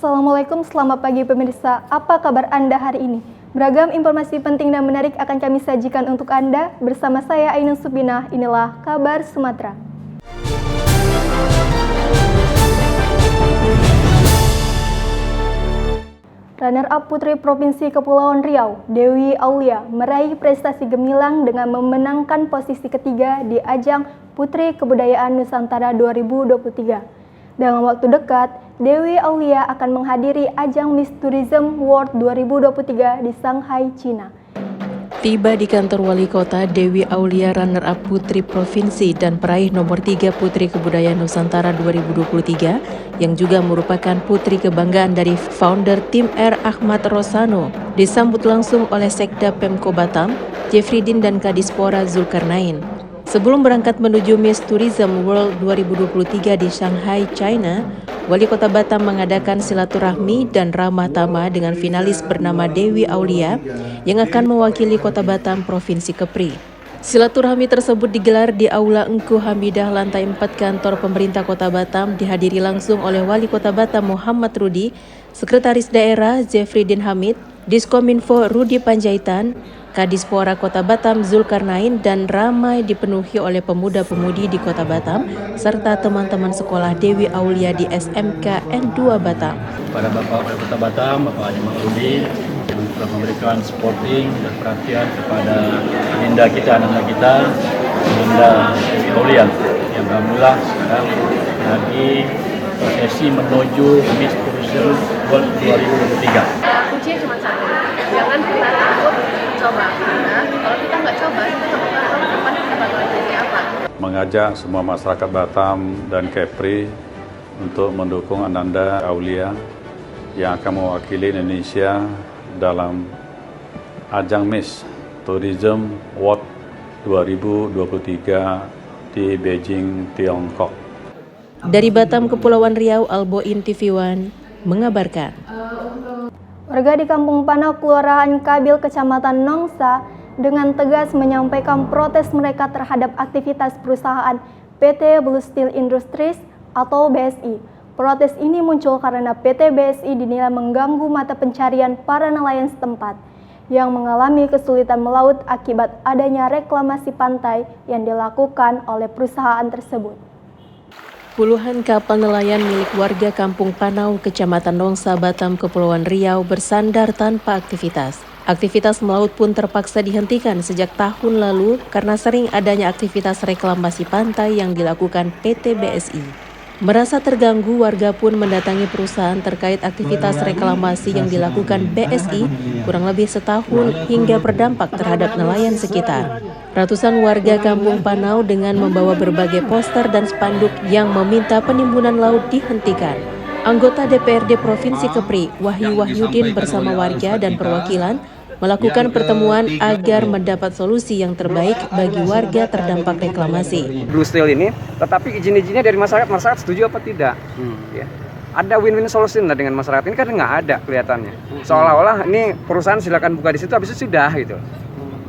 Assalamualaikum, selamat pagi pemirsa. Apa kabar Anda hari ini? Beragam informasi penting dan menarik akan kami sajikan untuk Anda. Bersama saya Ainun Subinah, inilah Kabar Sumatera. Runner-up Putri Provinsi Kepulauan Riau, Dewi Aulia, meraih prestasi gemilang dengan memenangkan posisi ketiga di ajang Putri Kebudayaan Nusantara 2023. Dalam waktu dekat, Dewi Aulia akan menghadiri ajang Miss Tourism World 2023 di Shanghai, China. Tiba di kantor wali kota, Dewi Aulia runner-up Putri Provinsi dan peraih nomor 3 Putri Kebudayaan Nusantara 2023 yang juga merupakan putri kebanggaan dari founder Tim Air Ahmad Rosano disambut langsung oleh Sekda Pemko Batam, Jeffrydin dan Kadispora Zulkarnain. Sebelum berangkat menuju Miss Tourism World 2023 di Shanghai, China, Wali Kota Batam mengadakan silaturahmi dan ramah tamah dengan finalis bernama Dewi Aulia yang akan mewakili Kota Batam Provinsi Kepri. Silaturahmi tersebut digelar di Aula Engku Hamidah lantai 4 kantor pemerintah Kota Batam, dihadiri langsung oleh Wali Kota Batam Muhammad Rudi, Sekretaris Daerah Jeffrydin Hamid, Diskominfo Rudi Panjaitan, Kadispora Kota Batam Zulkarnain, dan ramai dipenuhi oleh pemuda-pemudi di Kota Batam serta teman-teman sekolah Dewi Aulia di SMK N2 Batam. Pada Bapak Wali Kota Batam, Bapak Haji Rudi, yang telah memberikan supporting dan perhatian kepada Dinda kita, Dinda Dewi Aulia, yang alhamdulillah sekarang lagi prosesi menuju Miss Tourism World 2023. Kuncinya cuma satu, jangan pernah takut coba, karena kalau kita nggak coba, kita nggak bakal tahu depan kita bakal jadi apa. Mengajak semua masyarakat Batam dan Kepri untuk mendukung Ananda Aulia yang akan mewakili Indonesia dalam ajang Miss Tourism World 2023 di Beijing, Tiongkok. Dari Batam, Kepulauan Riau, Alboin TV One mengabarkan. Warga di Kampung Panau, Kelurahan Kabil, Kecamatan Nongsa, dengan tegas menyampaikan protes mereka terhadap aktivitas perusahaan PT Blue Steel Industries atau BSI. Protes ini muncul karena PT BSI dinilai mengganggu mata pencarian para nelayan setempat yang mengalami kesulitan melaut akibat adanya reklamasi pantai yang dilakukan oleh perusahaan tersebut. Puluhan kapal nelayan milik warga Kampung Panau, Kecamatan Nongsa, Batam, Kepulauan Riau bersandar tanpa aktivitas. Aktivitas melaut pun terpaksa dihentikan sejak tahun lalu karena sering adanya aktivitas reklamasi pantai yang dilakukan PT BSI. Merasa terganggu, warga pun mendatangi perusahaan terkait aktivitas reklamasi yang dilakukan BSI kurang lebih setahun hingga berdampak terhadap nelayan sekitar. Ratusan warga Kampung Panau dengan membawa berbagai poster dan spanduk yang meminta penimbunan laut dihentikan. Anggota DPRD Provinsi Kepri, Wahyu Wahyudin bersama warga dan perwakilan melakukan pertemuan agar mendapat solusi yang terbaik bagi warga terdampak reklamasi. Blue Steel ini, tetapi izin-izinnya dari masyarakat setuju apa tidak? Ya. Ada win-win solution lah dengan masyarakat, ini kan nggak ada kelihatannya. Seolah-olah ini perusahaan silakan buka di situ, habis itu sudah gitu.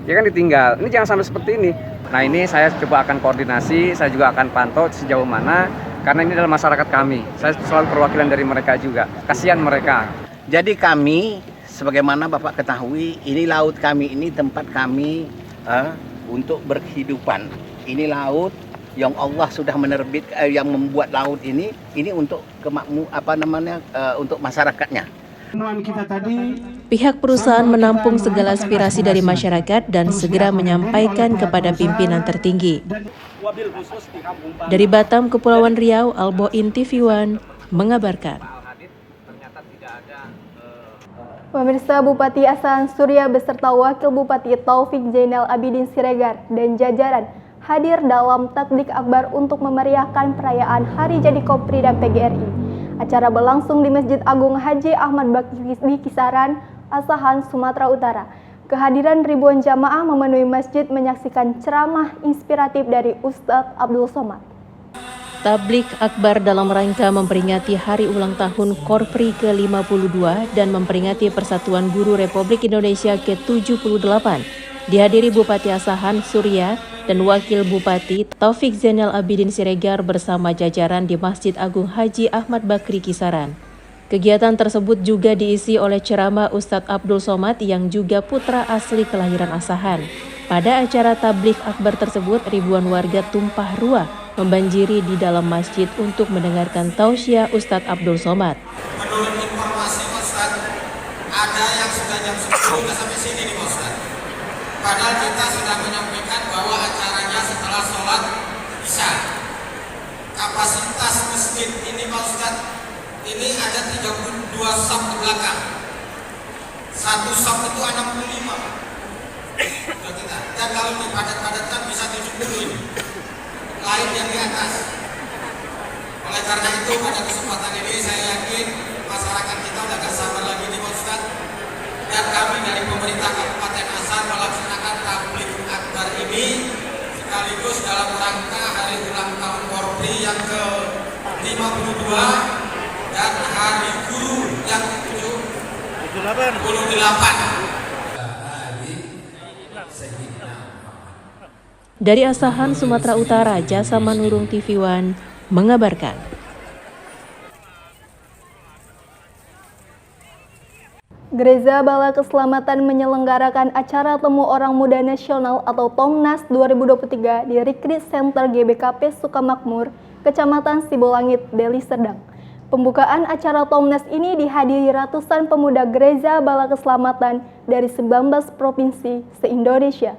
Ya kan ditinggal, ini jangan sampai seperti ini. Nah ini saya coba akan koordinasi, saya juga akan pantau sejauh mana, karena ini adalah masyarakat kami. Saya selalu perwakilan dari mereka juga, kasihan mereka. Jadi kami, sebagaimana Bapak ketahui, ini laut kami, ini tempat kami untuk berkehidupan. Ini laut yang Allah sudah yang membuat laut ini untuk untuk masyarakatnya. Pihak perusahaan menampung segala aspirasi dari masyarakat dan segera menyampaikan kepada pimpinan tertinggi. Dari Batam, Kepulauan Riau, Alboin TV One mengabarkan. Pemirsa, Bupati Asahan Surya beserta Wakil Bupati Taufik Zainal Abidin Siregar dan jajaran hadir dalam takdik akbar untuk memeriahkan perayaan Hari Jadi Kopri dan PGRI. Acara berlangsung di Masjid Agung Haji Ahmad Bakri di Kisaran, Asahan, Sumatera Utara. Kehadiran ribuan jamaah memenuhi masjid menyaksikan ceramah inspiratif dari Ustadz Abdul Somad. Tablik akbar dalam rangka memperingati hari ulang tahun Korpri ke-52 dan memperingati Persatuan Guru Republik Indonesia ke-78. Dihadiri Bupati Asahan Surya dan Wakil Bupati Taufik Zainal Abidin Siregar bersama jajaran di Masjid Agung Haji Ahmad Bakri Kisaran. Kegiatan tersebut juga diisi oleh ceramah Ustadz Abdul Somad yang juga putra asli kelahiran Asahan. Pada acara tabligh akbar tersebut, ribuan warga tumpah ruah membanjiri di dalam masjid untuk mendengarkan tausiah Ustadz Abdul Somad. Menurut informasi Ustaz, ada yang sudah jam 10 sudah sampai sini nih Ustaz. Padahal kita sudah menyampaikan bahwa acaranya setelah sholat Isya. Kapasitas masjid ini Pak Ustaz, ini ada 32 saf ke belakang. Satu saf itu 65. Dan kalau dipadat-padatkan bisa 70 ini. Lain yang di atas. Oleh karena itu pada kesempatan ini saya yakin masyarakat kita sudah gak sabar lagi nih Pak Ustaz. Dan kami dari pemerintah Kabupaten Asahan melaksanakan tabligh akbar ini sekaligus dalam rangka hari ulang tahun Korpri yang ke-52 dan hari guru yang ke-78. Dari Asahan, Sumatera Utara, Jasa Manurung TV One mengabarkan. Gereja Bala Keselamatan menyelenggarakan acara Temu Orang Muda Nasional atau TOMNAS 2023 di Retreat Center GBKP Sukamakmur, Kecamatan Sibolangit, Deli Serdang. Pembukaan acara TOMNAS ini dihadiri ratusan pemuda Gereja Bala Keselamatan dari 19 provinsi se-Indonesia.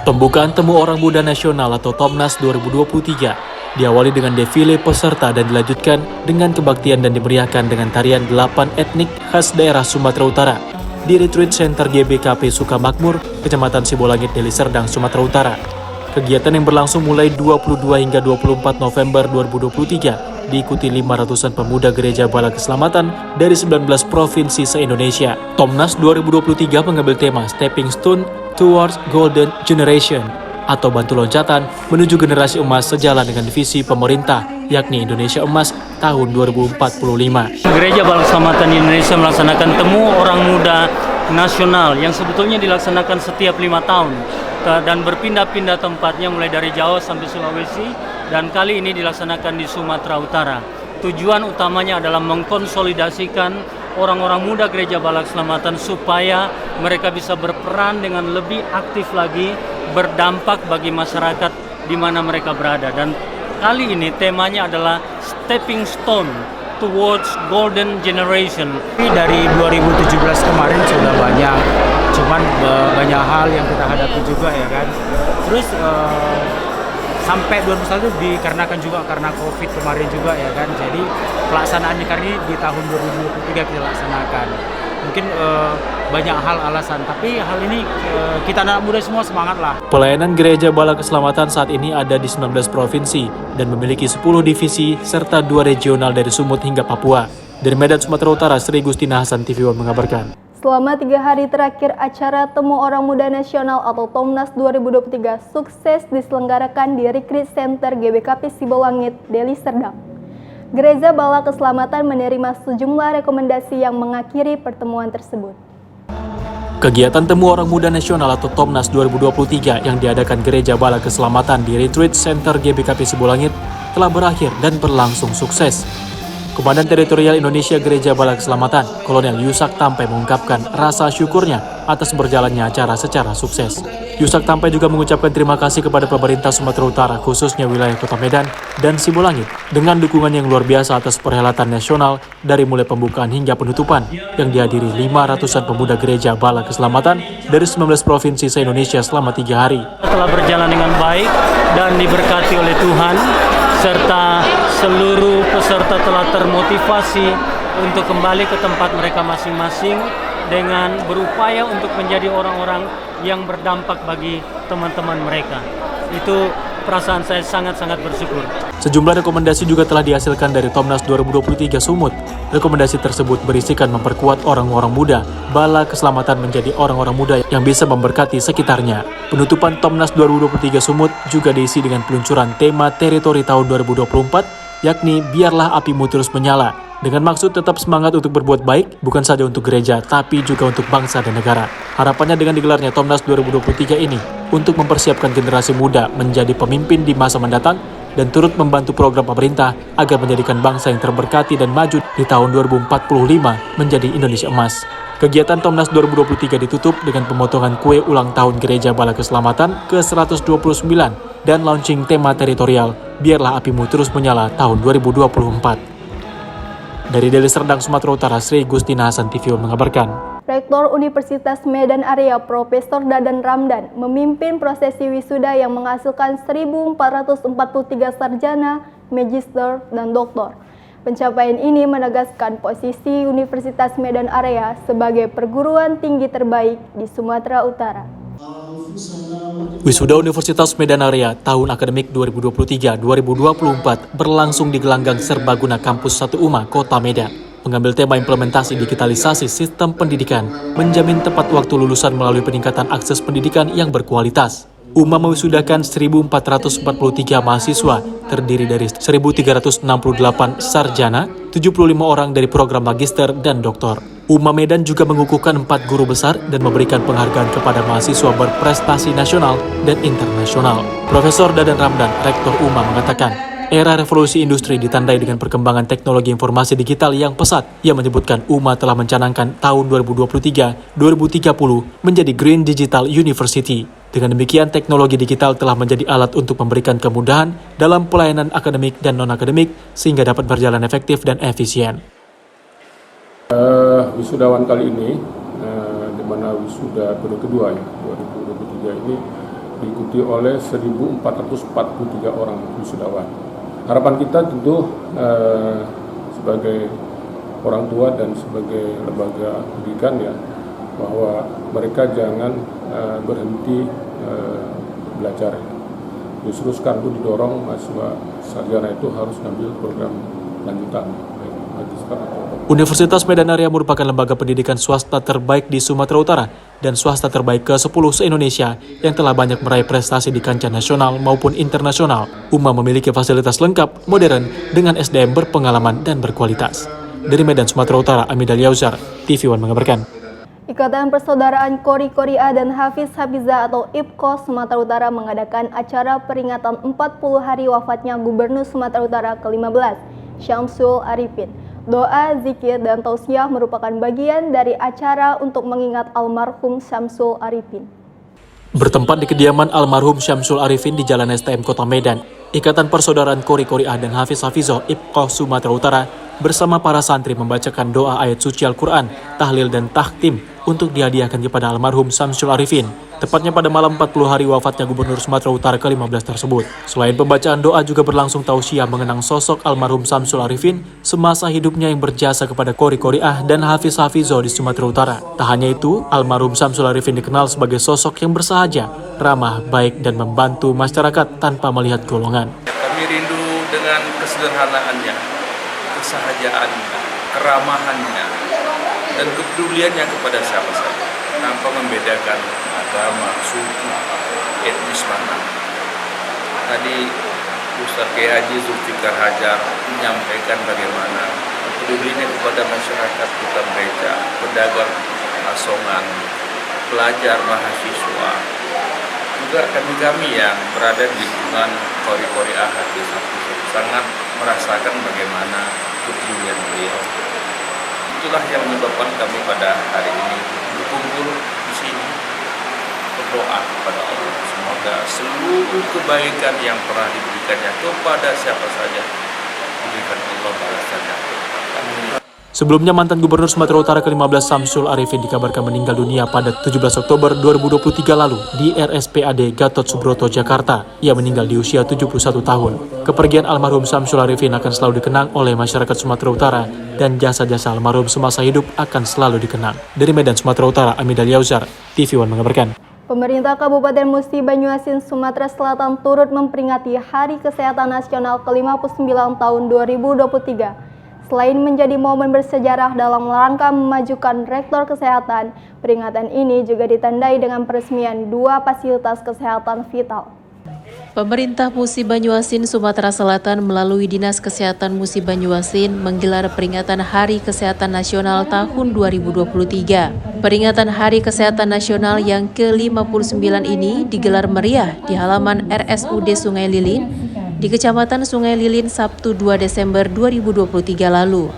Pembukaan Temu Orang Muda Nasional atau TOMNAS 2023 diawali dengan defile peserta dan dilanjutkan dengan kebaktian dan dimeriahkan dengan tarian 8 etnik khas daerah Sumatera Utara di Retreat Center GBKP Sukamakmur, Kecamatan Sibolangit, Deli Serdang, Sumatera Utara. Kegiatan yang berlangsung mulai 22 hingga 24 November 2023 diikuti 500-an pemuda Gereja Bala Keselamatan dari 19 provinsi se-Indonesia. TOMNAS 2023 mengambil tema Stepping Stone Towards Golden Generation atau bantu loncatan menuju generasi emas sejalan dengan visi pemerintah, yakni Indonesia Emas tahun 2045. Gereja Bala Keselamatan Indonesia melaksanakan Temu Orang Muda Nasional yang sebetulnya dilaksanakan setiap 5 tahun dan berpindah-pindah tempatnya mulai dari Jawa sampai Sulawesi, dan kali ini dilaksanakan di Sumatera Utara. Tujuan utamanya adalah mengkonsolidasikan orang-orang muda Gereja Bala Keselamatan supaya mereka bisa berperan dengan lebih aktif lagi, berdampak bagi masyarakat di mana mereka berada. Dan kali ini temanya adalah Stepping Stone Towards Golden Generation. Dari 2017 kemarin sudah banyak, cuman banyak hal yang kita hadapi juga ya kan. Terus sampai 2021 dikarenakan juga karena COVID kemarin juga ya kan. Jadi pelaksanaannya kali ini di tahun 2023 kita laksanakan. Mungkin banyak hal alasan, tapi hal ini kita anak muda semua semangat lah. Pelayanan Gereja Bala Keselamatan saat ini ada di 19 provinsi dan memiliki 10 divisi serta 2 regional dari Sumut hingga Papua. Dari Medan, Sumatera Utara, Sri Gustina Hasan, TV One mengabarkan. Selama 3 hari terakhir acara Temu Orang Muda Nasional atau TOMNAS 2023 sukses diselenggarakan di Retreat Center GBKP Sibolangit, Deli Serdang. Gereja Bala Keselamatan menerima sejumlah rekomendasi yang mengakhiri pertemuan tersebut. Kegiatan Temu Orang Muda Nasional atau TOMNAS 2023 yang diadakan Gereja Bala Keselamatan di Retreat Center GBKP Sibolangit telah berakhir dan berlangsung sukses. Komandan Teritorial Indonesia Gereja Bala Keselamatan, Kolonel Yusak Tampai mengungkapkan rasa syukurnya atas berjalannya acara secara sukses. Yusak Tampai juga mengucapkan terima kasih kepada pemerintah Sumatera Utara, khususnya wilayah Kota Medan dan Sibolangit, dengan dukungan yang luar biasa atas perhelatan nasional dari mulai pembukaan hingga penutupan yang dihadiri 500-an pemuda Gereja Bala Keselamatan dari 19 provinsi se-Indonesia selama 3 hari. Telah berjalan dengan baik dan diberkati oleh Tuhan, serta seluruh peserta telah termotivasi untuk kembali ke tempat mereka masing-masing dengan berupaya untuk menjadi orang-orang yang berdampak bagi teman-teman mereka. Itu perasaan saya sangat-sangat bersyukur. Sejumlah rekomendasi juga telah dihasilkan dari TOMNAS 2023 Sumut. Rekomendasi tersebut berisikan memperkuat orang-orang muda Bala Keselamatan menjadi orang-orang muda yang bisa memberkati sekitarnya. Penutupan TOMNAS 2023 Sumut juga diisi dengan peluncuran tema teritori tahun 2024, yakni Biarlah Apimu Terus Menyala, dengan maksud tetap semangat untuk berbuat baik, bukan saja untuk gereja, tapi juga untuk bangsa dan negara. Harapannya dengan digelarnya TOMNAS 2023 ini untuk mempersiapkan generasi muda menjadi pemimpin di masa mendatang dan turut membantu program pemerintah agar menjadikan bangsa yang terberkati dan maju di tahun 2045 menjadi Indonesia Emas. Kegiatan Tomnas 2023 ditutup dengan pemotongan kue ulang tahun Gereja Bala Keselamatan ke-129 dan launching tema teritorial Biarlah Apimu Terus Menyala tahun 2024. Dari Deli Serdang, Sumatera Utara, Sri Gustina Hasan TV mengabarkan. Rektor Universitas Medan Area Profesor Dadan Ramdan memimpin prosesi wisuda yang menghasilkan 1.443 sarjana, magister, dan doktor. Pencapaian ini menegaskan posisi Universitas Medan Area sebagai perguruan tinggi terbaik di Sumatera Utara. Wisuda Universitas Medan Area tahun akademik 2023-2024 berlangsung di gelanggang Serbaguna Kampus 1 UMA, Kota Medan. Mengambil tema implementasi digitalisasi sistem pendidikan, menjamin tepat waktu lulusan melalui peningkatan akses pendidikan yang berkualitas. UMA mewisudakan 1.443 mahasiswa, terdiri dari 1.368 sarjana, 75 orang dari program magister dan doktor. UMA Medan juga mengukuhkan 4 guru besar dan memberikan penghargaan kepada mahasiswa berprestasi nasional dan internasional. Profesor Dadan Ramdan, Rektor UMA, mengatakan, era revolusi industri ditandai dengan perkembangan teknologi informasi digital yang pesat. Ia menyebutkan UMA telah mencanangkan tahun 2023-2030 menjadi Green Digital University. Dengan demikian, teknologi digital telah menjadi alat untuk memberikan kemudahan dalam pelayanan akademik dan non-akademik sehingga dapat berjalan efektif dan efisien. Wisudawan kali ini, di mana wisuda periode kedua ya, 2023 ini diikuti oleh 1.443 orang wisudawan. Harapan kita tentu sebagai orang tua dan sebagai lembaga pendidikan ya, bahwa mereka jangan berhenti belajar. Justru sekarang itu didorong mahasiswa sarjana itu harus ngambil program lanjutan. Universitas Medan Area merupakan lembaga pendidikan swasta terbaik di Sumatera Utara dan swasta terbaik ke-10 se-Indonesia yang telah banyak meraih prestasi di kancah nasional maupun internasional. UMA memiliki fasilitas lengkap, modern, dengan SDM berpengalaman dan berkualitas. Dari Medan, Sumatera Utara, Amidal Yauzar, TV One mengabarkan. Ikatan Persaudaraan Qori Qoriah dan Hafiz Hafizah atau IPKOS Sumatera Utara mengadakan acara peringatan 40 hari wafatnya Gubernur Sumatera Utara ke-15, Syamsul Arifin. Doa, zikir, dan tausiah merupakan bagian dari acara untuk mengingat almarhum Syamsul Arifin. Bertempat di kediaman almarhum Syamsul Arifin di Jalan STM Kota Medan, Ikatan Persaudaraan Qori Qoriah dan Hafiz Hafizah IPKOS Sumatera Utara bersama para santri membacakan doa ayat suci Al-Quran, tahlil dan tahtim untuk dihadiahkan kepada almarhum Syamsul Arifin, tepatnya pada malam 40 hari wafatnya Gubernur Sumatera Utara ke-15 tersebut. Selain pembacaan doa, juga berlangsung tausiah mengenang sosok almarhum Syamsul Arifin semasa hidupnya yang berjasa kepada Qori Qoriah dan Hafiz Hafizah di Sumatera Utara. Tak hanya itu, almarhum Syamsul Arifin dikenal sebagai sosok yang bersahaja, ramah, baik, dan membantu masyarakat tanpa melihat golongan. Kami rindu dengan kesederhanaannya, kesahajaannya, keramahannya, dan kepeduliannya kepada siapa saja, tanpa membedakan agama, suku, etnis mana. Tadi Ustaz Kiai Haji Zulfikar Hajar menyampaikan bagaimana kepeduliannya kepada masyarakat, tukang beca, pedagang asongan, pelajar, mahasiswa, juga kami-kami yang berada di lingkungan Qori Qoriah Hafiz Hafizah sangat merasakan bagaimana kepedulian beliau. Itulah yang menyebabkan kami pada hari ini berkumpul di sini berdoa kepada Allah. Semoga seluruh kebaikan yang pernah diberikannya kepada siapa saja diberikan Allah balasan yang terbaik. Sebelumnya, mantan Gubernur Sumatera Utara ke-15 Syamsul Arifin dikabarkan meninggal dunia pada 17 Oktober 2023 lalu di RSPAD Gatot Subroto, Jakarta. Ia meninggal di usia 71 tahun. Kepergian almarhum Syamsul Arifin akan selalu dikenang oleh masyarakat Sumatera Utara dan jasa-jasa almarhum semasa hidup akan selalu dikenang. Dari Medan, Sumatera Utara, Amidal Yauzar, TV One mengabarkan. Pemerintah Kabupaten Musi Banyuasin, Sumatera Selatan turut memperingati Hari Kesehatan Nasional ke-59 tahun 2023. Selain menjadi momen bersejarah dalam rangka memajukan rektor kesehatan, peringatan ini juga ditandai dengan peresmian 2 fasilitas kesehatan vital. Pemerintah Musi Banyuasin, Sumatera Selatan melalui Dinas Kesehatan Musi Banyuasin menggelar peringatan Hari Kesehatan Nasional tahun 2023. Peringatan Hari Kesehatan Nasional yang ke-59 ini digelar meriah di halaman RSUD Sungai Lilin di Kecamatan Sungai Lilin Sabtu 2 Desember 2023 lalu.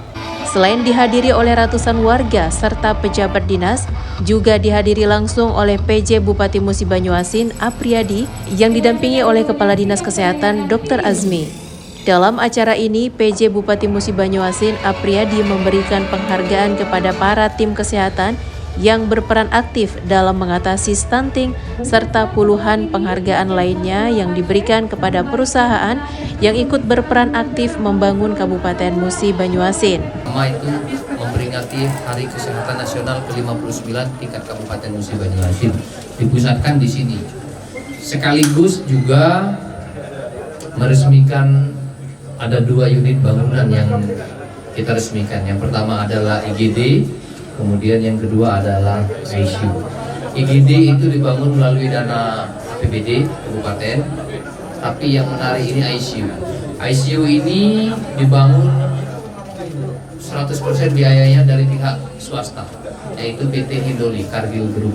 Selain dihadiri oleh ratusan warga serta pejabat dinas, juga dihadiri langsung oleh PJ Bupati Musi Banyuasin Apriyadi yang didampingi oleh Kepala Dinas Kesehatan Dr. Azmi. Dalam acara ini, PJ Bupati Musi Banyuasin Apriyadi memberikan penghargaan kepada para tim kesehatan yang berperan aktif dalam mengatasi stunting serta puluhan penghargaan lainnya yang diberikan kepada perusahaan yang ikut berperan aktif membangun Kabupaten Musi Banyuasin. Pertama itu memperingati Hari Kesehatan Nasional ke-59 tingkat Kabupaten Musi Banyuasin dipusatkan di sini. Sekaligus juga meresmikan ada 2 unit bangunan yang kita resmikan. Yang pertama adalah IGD, kemudian yang kedua adalah ICU. IGD itu dibangun melalui dana APBD Kabupaten, tapi yang menarik ini ICU. ICU ini dibangun 100% biayanya dari pihak swasta, yaitu PT Hindoli Cargill Group.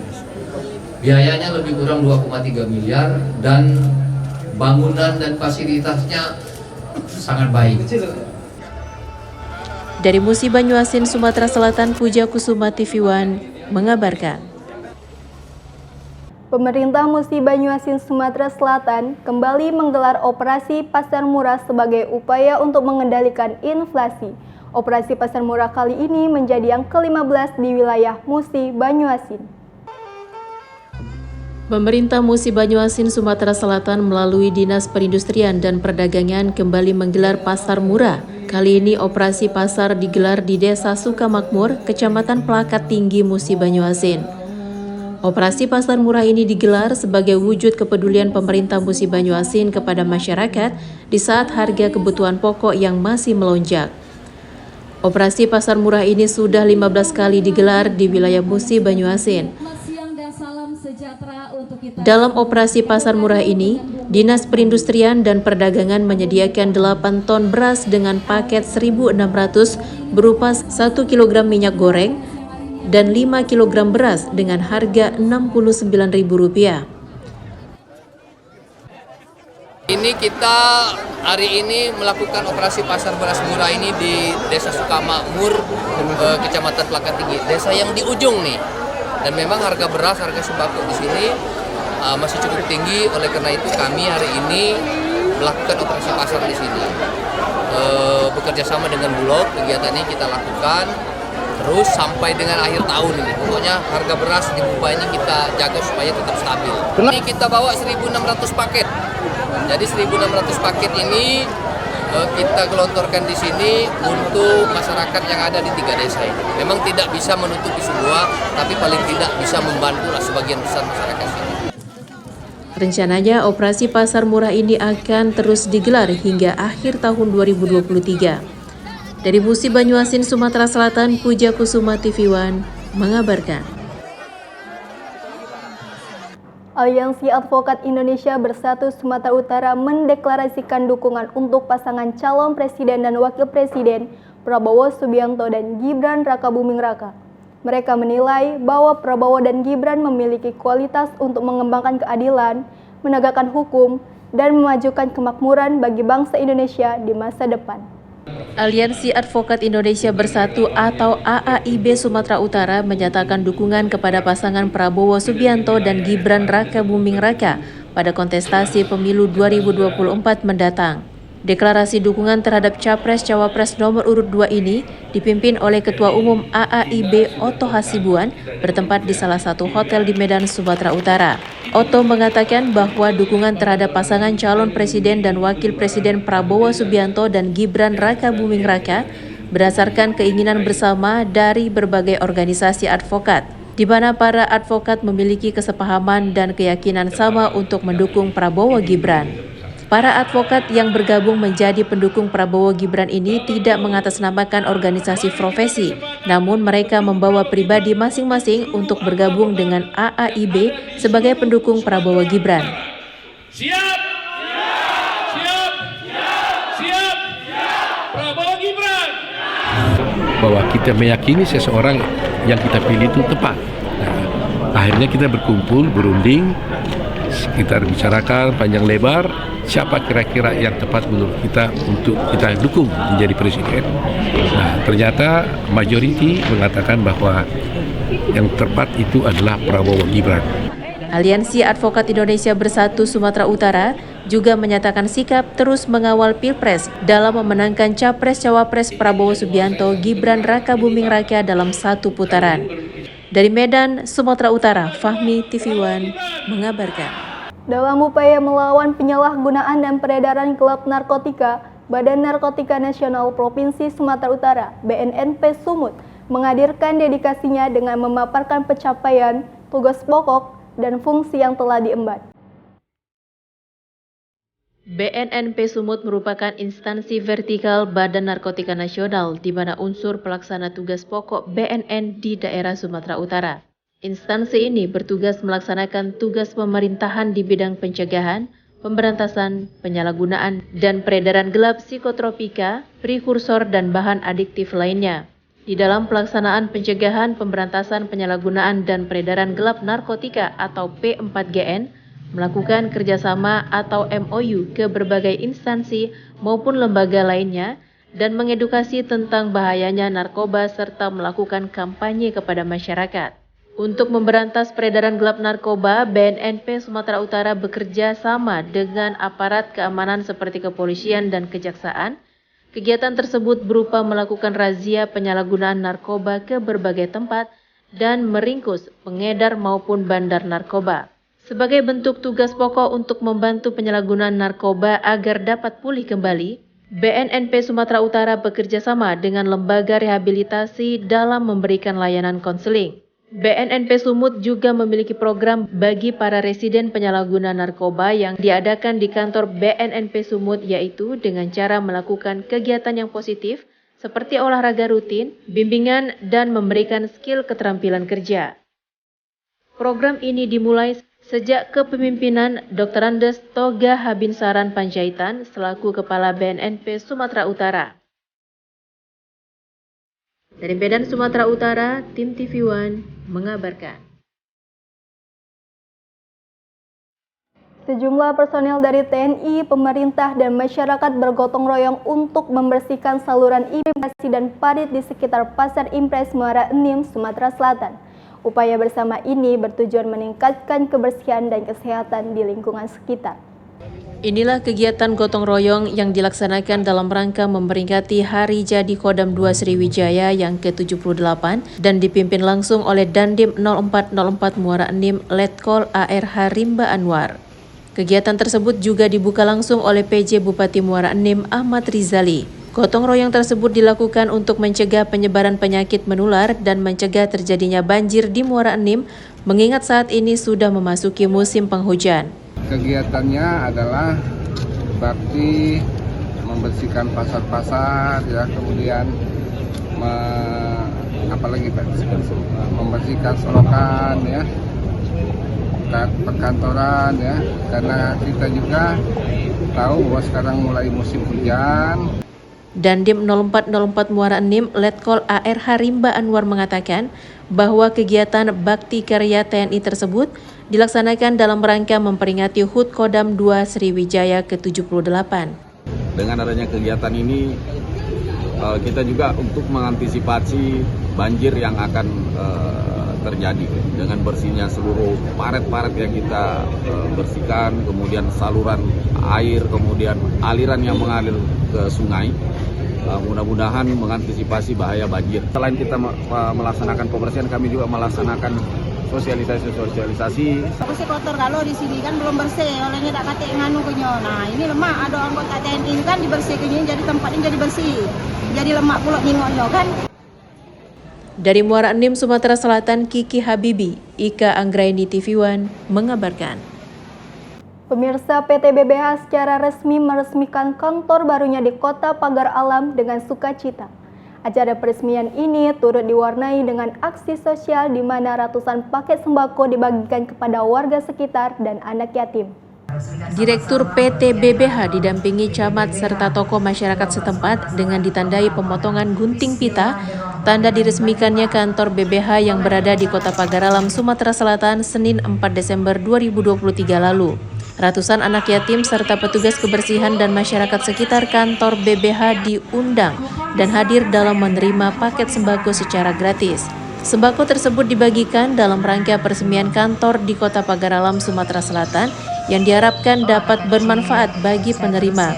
Biayanya lebih kurang 2,3 miliar dan bangunan dan fasilitasnya sangat baik. Dari Musi Banyuasin, Sumatera Selatan, Puja Kusuma TV One mengabarkan. Pemerintah Musi Banyuasin, Sumatera Selatan kembali menggelar operasi pasar murah sebagai upaya untuk mengendalikan inflasi. Operasi pasar murah kali ini menjadi yang ke-15 di wilayah Musi Banyuasin. Pemerintah Musi Banyuasin, Sumatera Selatan melalui Dinas Perindustrian dan Perdagangan kembali menggelar pasar murah. Kali ini operasi pasar digelar di Desa Sukamakmur, Kecamatan Pelakat Tinggi, Musi Banyuasin. Operasi pasar murah ini digelar sebagai wujud kepedulian pemerintah Musi Banyuasin kepada masyarakat di saat harga kebutuhan pokok yang masih melonjak. Operasi pasar murah ini sudah 15 kali digelar di wilayah Musi Banyuasin. Dalam operasi pasar murah ini, Dinas Perindustrian dan Perdagangan menyediakan 8 ton beras dengan paket 1.600 berupa 1 kg minyak goreng dan 5 kg beras dengan harga Rp69.000. Ini kita hari ini melakukan operasi pasar beras murah ini di Desa Sukamakmur, Kecamatan Pelakat Tinggi, desa yang di ujung nih. Dan memang harga beras, harga sembako di sini masih cukup tinggi. Oleh karena itu kami hari ini melakukan operasi pasar di sini. Bekerja sama dengan Bulog, kegiatan ini kita lakukan terus sampai dengan akhir tahun ini. Pokoknya harga beras di Bupa ini kita jaga supaya tetap stabil. Ini kita bawa 1.600 paket. Jadi 1.600 paket ini kita gelontorkan di sini untuk masyarakat yang ada di 3 desa ini. Memang tidak bisa menutupi semua, tapi paling tidak bisa membantu sebagian besar masyarakat sini. Rencananya operasi pasar murah ini akan terus digelar hingga akhir tahun 2023. Dari Musi Banyuasin, Sumatera Selatan, Puja Kusuma TV One mengabarkan. Aliansi Advokat Indonesia Bersatu Sumatera Utara mendeklarasikan dukungan untuk pasangan calon presiden dan wakil presiden Prabowo Subianto dan Gibran Rakabuming Raka. Mereka menilai bahwa Prabowo dan Gibran memiliki kualitas untuk mengembangkan keadilan, menegakkan hukum, dan memajukan kemakmuran bagi bangsa Indonesia di masa depan. Aliansi Advokat Indonesia Bersatu atau AAIB Sumatera Utara menyatakan dukungan kepada pasangan Prabowo Subianto dan Gibran Rakabuming Raka pada kontestasi pemilu 2024 mendatang. Deklarasi dukungan terhadap Capres-Cawapres nomor urut 2 ini dipimpin oleh Ketua Umum AAIB Otto Hasibuan bertempat di salah satu hotel di Medan, Sumatera Utara. Otto mengatakan bahwa dukungan terhadap pasangan calon presiden dan wakil presiden Prabowo Subianto dan Gibran Rakabuming Raka berdasarkan keinginan bersama dari berbagai organisasi advokat, di mana para advokat memiliki kesepahaman dan keyakinan sama untuk mendukung Prabowo Gibran. Para advokat yang bergabung menjadi pendukung Prabowo Gibran ini tidak mengatasnamakan organisasi profesi, namun mereka membawa pribadi masing-masing untuk bergabung dengan AAIB sebagai pendukung Prabowo Gibran. Siap! Siap! Siap! Prabowo Gibran! Bahwa kita meyakini seseorang yang kita pilih itu tepat. Nah, akhirnya kita berkumpul, berunding, kita bicarakan panjang lebar siapa kira-kira yang tepat menurut kita untuk kita dukung menjadi presiden. Nah, ternyata majoriti mengatakan bahwa yang tepat itu adalah Prabowo Gibran. Aliansi Advokat Indonesia Bersatu Sumatera Utara juga menyatakan sikap terus mengawal Pilpres dalam memenangkan Capres-Cawapres Prabowo Subianto Gibran Rakabuming Raka dalam satu putaran. Dari Medan, Sumatera Utara, Fahmi TV One mengabarkan. Dalam upaya melawan penyalahgunaan dan peredaran gelap narkotika, Badan Narkotika Nasional Provinsi Sumatera Utara (BNNP) Sumut menghadirkan dedikasinya dengan memaparkan pencapaian, tugas pokok, dan fungsi yang telah diemban. BNNP Sumut merupakan instansi vertikal Badan Narkotika Nasional di mana unsur pelaksana tugas pokok BNN di daerah Sumatera Utara. Instansi ini bertugas melaksanakan tugas pemerintahan di bidang pencegahan, pemberantasan, penyalahgunaan, dan peredaran gelap psikotropika, prekursor, dan bahan adiktif lainnya. Di dalam pelaksanaan pencegahan, pemberantasan, penyalahgunaan, dan peredaran gelap narkotika atau P4GN, melakukan kerjasama atau MOU ke berbagai instansi maupun lembaga lainnya, dan mengedukasi tentang bahayanya narkoba serta melakukan kampanye kepada masyarakat. Untuk memberantas peredaran gelap narkoba, BNNP Sumatera Utara bekerja sama dengan aparat keamanan seperti kepolisian dan kejaksaan. Kegiatan tersebut berupa melakukan razia penyalahgunaan narkoba ke berbagai tempat dan meringkus pengedar maupun bandar narkoba. Sebagai bentuk tugas pokok untuk membantu penyalahgunaan narkoba agar dapat pulih kembali, BNNP Sumatera Utara bekerja sama dengan lembaga rehabilitasi dalam memberikan layanan konseling. BNNP Sumut juga memiliki program bagi para residen penyalahguna narkoba yang diadakan di kantor BNNP Sumut, yaitu dengan cara melakukan kegiatan yang positif seperti olahraga rutin, bimbingan, dan memberikan skill keterampilan kerja. Program ini dimulai sejak kepemimpinan Dr. Andes Toga Habinsaran Panjaitan selaku Kepala BNNP Sumatera Utara. Dari Medan, Sumatera Utara, tim TV One mengabarkan. Sejumlah personel dari TNI, pemerintah, dan masyarakat bergotong royong untuk membersihkan saluran irigasi dan parit di sekitar Pasar Impres Muara Enim, Sumatera Selatan. Upaya bersama ini bertujuan meningkatkan kebersihan dan kesehatan di lingkungan sekitar. Inilah kegiatan gotong royong yang dilaksanakan dalam rangka memperingati Hari Jadi Kodam 2 Sriwijaya yang ke-78 dan dipimpin langsung oleh Dandim 0404 Muara Enim Letkol ARH Rimba Anwar. Kegiatan tersebut juga dibuka langsung oleh PJ Bupati Muara Enim Ahmad Rizali. Gotong royong tersebut dilakukan untuk mencegah penyebaran penyakit menular dan mencegah terjadinya banjir di Muara Enim, mengingat saat ini sudah memasuki musim penghujan. Kegiatannya adalah bakti membersihkan pasar-pasar, ya, kemudian membersihkan selokan, ya, perkantoran, ya, karena kita juga tahu bahwa sekarang mulai musim hujan. Dandim 0404 Muara Enim Letkol ARH Rimba Anwar mengatakan bahwa kegiatan bakti karya TNI tersebut dilaksanakan dalam rangka memperingati HUT Kodam 2 Sriwijaya ke-78. Dengan adanya kegiatan ini, kita juga untuk mengantisipasi banjir yang akan terjadi dengan bersihnya seluruh paret-paret yang kita bersihkan, kemudian saluran air, kemudian aliran yang mengalir ke sungai. Mudah-mudahan mengantisipasi bahaya banjir. Selain kita melaksanakan pembersihan, kami juga melaksanakan sosialisasi. Bersih kotor kalau di sini kan belum bersih, olehnya tak kate nganu kenyo. Nah ini lemak, ada anggota TNI kan dibersihkannya jadi tempatnya jadi bersih, jadi lemak pula nyingoknya kan. Dari Muara Enim, Sumatera Selatan, Kiki Habibi, Ika Anggraini TV One mengabarkan. Pemirsa, PT BBH secara resmi meresmikan kantor barunya di Kota Pagar Alam dengan sukacita. Acara peresmian ini turut diwarnai dengan aksi sosial di mana ratusan paket sembako dibagikan kepada warga sekitar dan anak yatim. Direktur PT BBH didampingi camat serta tokoh masyarakat setempat dengan ditandai pemotongan gunting pita, tanda diresmikannya kantor BBH yang berada di Kota Pagar Alam, Sumatera Selatan, Senin 4 Desember 2023 lalu. Ratusan anak yatim serta petugas kebersihan dan masyarakat sekitar kantor BBH diundang dan hadir dalam menerima paket sembako secara gratis. Sembako tersebut dibagikan dalam rangka peresmian kantor di Kota Pagar Alam, Sumatera Selatan yang diharapkan dapat bermanfaat bagi penerima.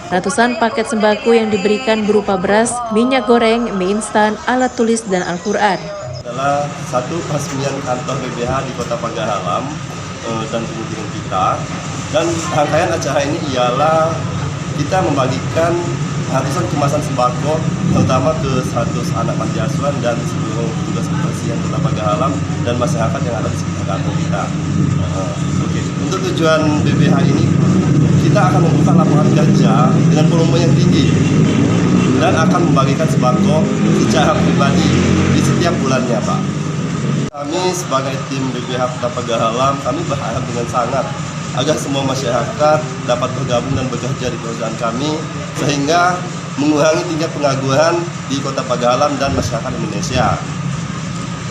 Ratusan paket sembako yang diberikan berupa beras, minyak goreng, mie instan, alat tulis, dan Al-Quran. Adalah satu peresmian kantor BBH di Kota Pagar Alam dan pengunjung kita, dan rangkaian acara ini ialah kita membagikan ratusan kemasan sembako terutama ke 100 anak panti asuhan dan seluruh petugas kebersihan Kota Pagar Alam dan masyarakat yang ada di sekitar kantor kita. Untuk tujuan BBH ini kita akan membuka lapangan kerja dengan volume yang tinggi dan akan membagikan sembako secara pribadi di setiap bulannya, Pak. Kami sebagai tim BBH Kota Pagar Alam, kami berharap dengan sangat agar semua masyarakat dapat bergabung dan bekerja di perusahaan kami sehingga mengurangi tingkat pengangguran di Kota Pagar Alam dan masyarakat Indonesia.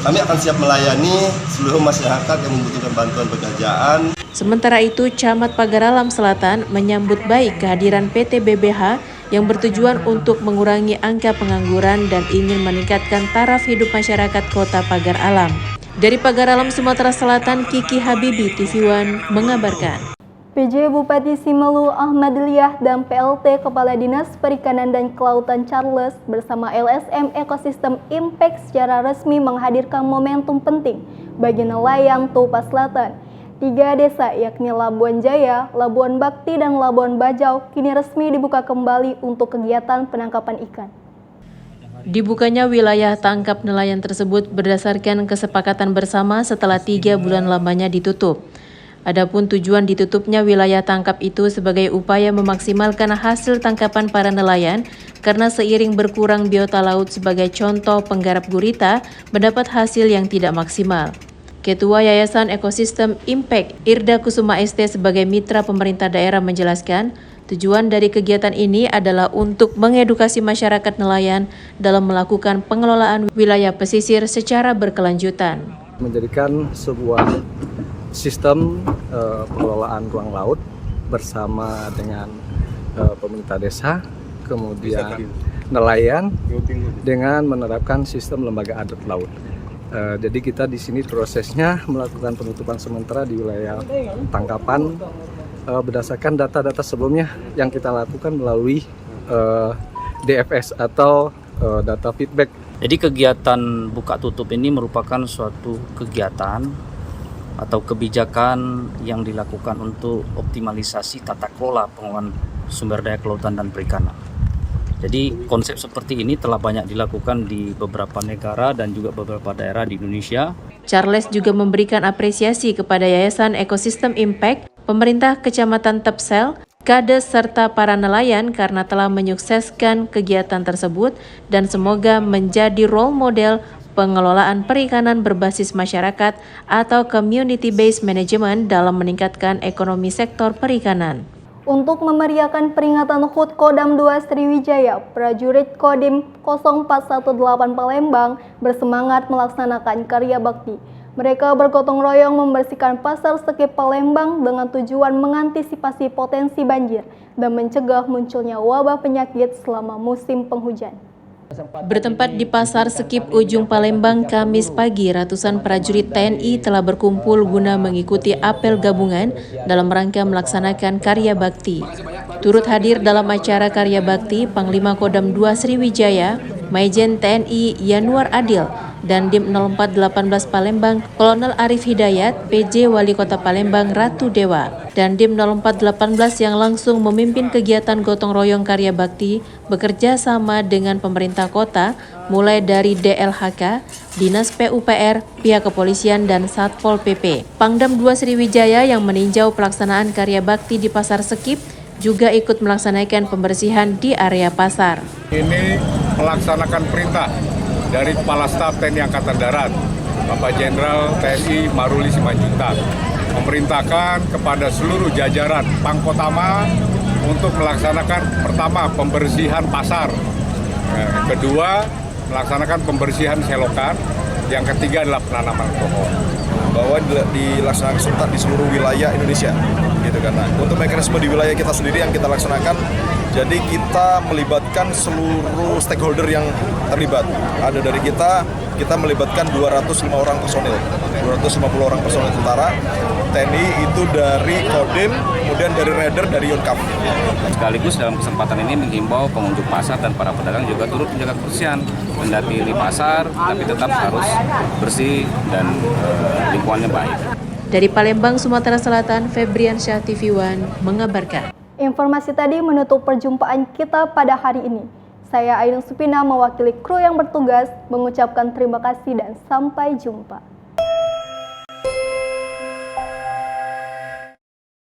Kami akan siap melayani seluruh masyarakat yang membutuhkan bantuan pekerjaan. Sementara itu, Camat Pagar Alam Selatan menyambut baik kehadiran PT BBH yang bertujuan untuk mengurangi angka pengangguran dan ingin meningkatkan taraf hidup masyarakat Kota Pagar Alam. Dari Pagar Alam, Sumatera Selatan, Kiki Habibi, TV One mengabarkan. PJ Bupati Simelu Ahmad Liah dan PLT Kepala Dinas Perikanan dan Kelautan Charles bersama LSM Ekosistem Impact secara resmi menghadirkan momentum penting bagi nelayan Toba Selatan. 3 desa yakni Labuan Jaya, Labuan Bakti, dan Labuan Bajau kini resmi dibuka kembali untuk kegiatan penangkapan ikan. Dibukanya wilayah tangkap nelayan tersebut berdasarkan kesepakatan bersama setelah 3 bulan lamanya ditutup. Adapun tujuan ditutupnya wilayah tangkap itu sebagai upaya memaksimalkan hasil tangkapan para nelayan karena seiring berkurang biota laut sebagai contoh penggarap gurita mendapat hasil yang tidak maksimal. Ketua Yayasan Ekosistem Impact, Irda Kusuma ST sebagai mitra pemerintah daerah menjelaskan, tujuan dari kegiatan ini adalah untuk mengedukasi masyarakat nelayan dalam melakukan pengelolaan wilayah pesisir secara berkelanjutan. Menjadikan sebuah sistem pengelolaan ruang laut bersama dengan pemerintah desa, kemudian nelayan dengan menerapkan sistem lembaga adat laut. Jadi kita di sini prosesnya melakukan penutupan sementara di wilayah tangkapan berdasarkan data-data sebelumnya yang kita lakukan melalui DFS atau data feedback. Jadi kegiatan buka tutup ini merupakan suatu kegiatan atau kebijakan yang dilakukan untuk optimalisasi tata kelola pengelolaan sumber daya kelautan dan perikanan. Jadi konsep seperti ini telah banyak dilakukan di beberapa negara dan juga beberapa daerah di Indonesia. Charles juga memberikan apresiasi kepada Yayasan Ekosistem Impact, pemerintah Kecamatan Tepsel, Kades, serta para nelayan karena telah menyukseskan kegiatan tersebut dan semoga menjadi role model pengelolaan perikanan berbasis masyarakat atau community-based management dalam meningkatkan ekonomi sektor perikanan. Untuk memeriahkan peringatan HUT Kodam 2 Sriwijaya, prajurit Kodim 0418 Palembang bersemangat melaksanakan karya bakti. Mereka bergotong royong membersihkan pasar Sekip Palembang dengan tujuan mengantisipasi potensi banjir dan mencegah munculnya wabah penyakit selama musim penghujan. Bertempat di Pasar Sekip Ujung Palembang Kamis pagi, ratusan prajurit TNI telah berkumpul guna mengikuti apel gabungan dalam rangka melaksanakan karya bakti. Turut hadir dalam acara karya bakti Panglima Kodam 2 Sriwijaya, Maijen TNI Yanuar Adil, dan Dim 0418 Palembang Kolonel Arif Hidayat, PJ Wali Kota Palembang Ratu Dewa, dan Dim 0418 yang langsung memimpin kegiatan gotong royong karya bakti bekerja sama dengan pemerintah kota mulai dari DLHK, Dinas PUPR, pihak kepolisian, dan Satpol PP. Pangdam 2 Sriwijaya yang meninjau pelaksanaan karya bakti di Pasar Sekip juga ikut melaksanakan pembersihan di area pasar. Ini melaksanakan perintah dari Kepala Staf TNI Angkatan Darat, Bapak Jenderal TNI Maruli Simanjuntak, memerintahkan kepada seluruh jajaran Pangkotama untuk melaksanakan pertama pembersihan pasar, kedua melaksanakan pembersihan selokan, yang ketiga adalah penanaman pohon. bahwa dilaksanakan serentak di seluruh wilayah Indonesia, gitu kan. Nah, untuk mekanisme di wilayah kita sendiri yang kita laksanakan, jadi kita melibatkan seluruh stakeholder yang terlibat. Ada dari kita melibatkan 205 orang personil, 250 orang personil tentara, TNI itu dari Kodim, kemudian dari Raider, dari Yonkap. Sekaligus dalam kesempatan ini menghimbau pengunjung pasar dan para pedagang juga turut menjaga kebersihan. Kendati di pasar, tapi tetap harus bersih dan lingkungannya baik. Dari Palembang, Sumatera Selatan, Febriansyah, TV One mengabarkan. Informasi tadi menutup perjumpaan kita pada hari ini. Saya Ainun Supina mewakili kru yang bertugas mengucapkan terima kasih dan sampai jumpa.